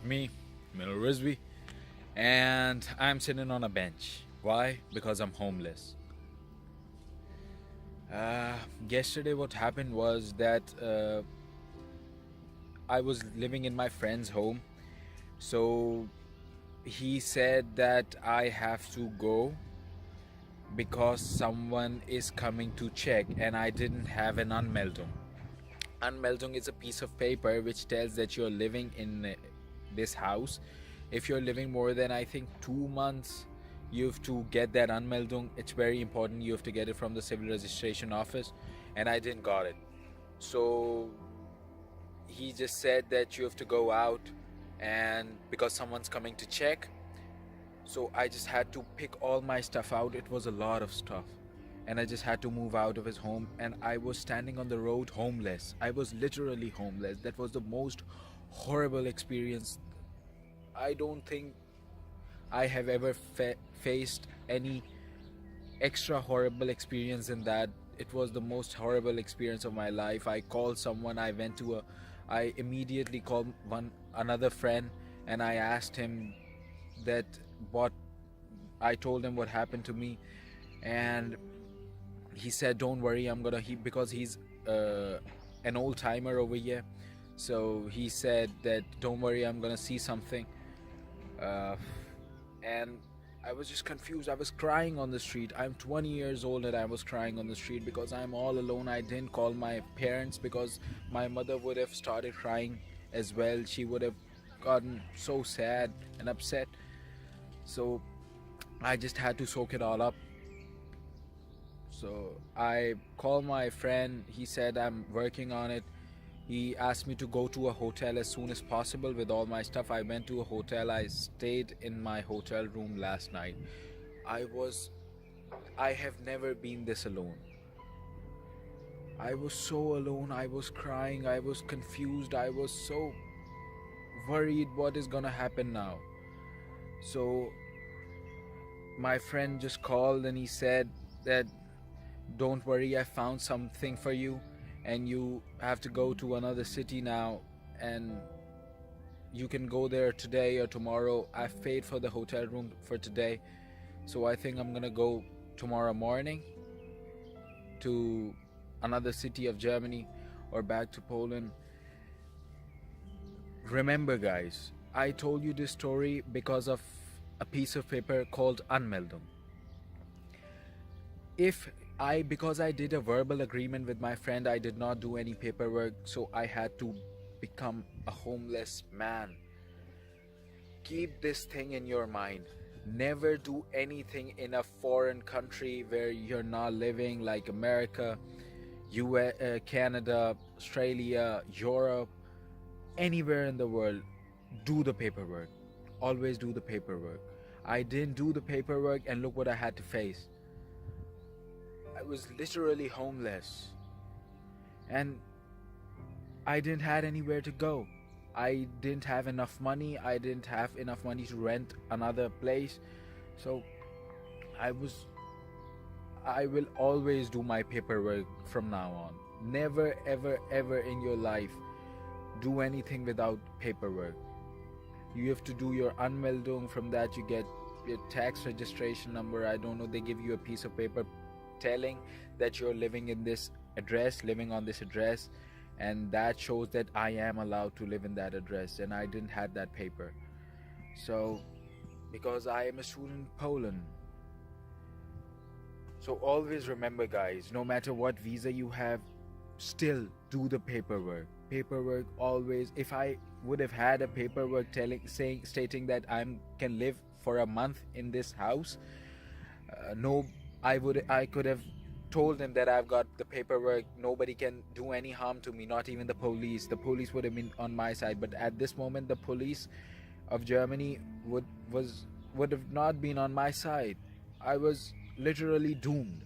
me, Miller Rizvi, and I'm sitting on a bench. Why? Because I'm homeless. Uh, Yesterday, what happened was that I was living in my friend's home. So he said that I have to go because someone is coming to check, and I didn't have an Anmeldung. Anmeldung is a piece of paper which tells that you're living in this house. If you're living more than, I think, 2 months, you have to get that Anmeldung. It's very important. You have to get it from the civil registration office, and I didn't got it. So he just said that you have to go out, and because someone's coming to check. So I just had to pick all my stuff out. It was a lot of stuff. And I just had to move out of his home, and I was standing on the road homeless. I was literally homeless. That was the most horrible experience. I don't think I have ever faced any extra horrible experience in that. It was the most horrible experience of my life. I called someone. I immediately called another friend, and I asked him that what I told him what happened to me, and he said, "Don't worry, I'm gonna." Because he's an old timer over here, so he said that, "Don't worry, I'm gonna see something." Uh, and I was just confused. I was crying on the street. I'm 20 years old and I was crying on the street because I'm all alone. I didn't call my parents because my mother would have started crying as well. She would have gotten so sad and upset. So I just had to soak it all up. So I called my friend. He said, "I'm working on it." He asked me to go to a hotel as soon as possible with all my stuff. I went to a hotel. I stayed in my hotel room last night. I was I have never been this alone. I was so alone. I was crying. I was confused. I was so worried what is gonna happen now. So my friend just called and he said that, "Don't worry, I found something for you, and you have to go to another city now, and you can go there today or tomorrow. I've paid for the hotel room for today, so I think I'm gonna go tomorrow morning to another city of Germany or back to Poland." Remember, guys, I told you this story because of a piece of paper called Anmeldung. Because I did a verbal agreement with my friend, I did not do any paperwork, so I had to become a homeless man. Keep this thing in your mind. Never do anything in a foreign country where you're not living, like America, US, Canada, Australia, Europe, anywhere in the world. Do the paperwork. Always do the paperwork. I didn't do the paperwork, and look what I had to face. I was literally homeless, and I didn't have anywhere to go. I didn't have enough money. I didn't have enough money to rent another place. So I will always do my paperwork from now on. Never ever ever in your life do anything without paperwork. You have to do your Anmeldung. From that you get your tax registration number. I don't know, they give you a piece of paper telling that you're living in this address, living on this address, and that shows that I am allowed to live in that address, and I didn't have that paper. So because I am a student in Poland. So always remember, guys, no matter what visa you have, still do the paperwork. Paperwork always. If I would have had a paperwork stating that I can live for a month in this house, no, I could have told them that I've got the paperwork. Nobody can do any harm to me, not even the police. The police would have been on my side, but at this moment the police of Germany would have not been on my side. I was literally doomed.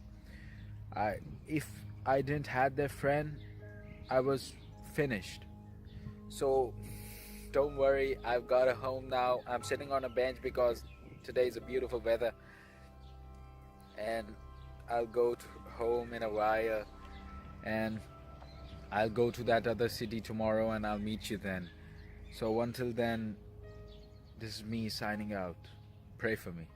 If I didn't have their friend, I was finished. So don't worry, I've got a home now. I'm sitting on a bench because today is a beautiful weather, and I'll go to home in a while, and I'll go to that other city tomorrow, and I'll meet you then. So until then, This is me signing out. Pray for me.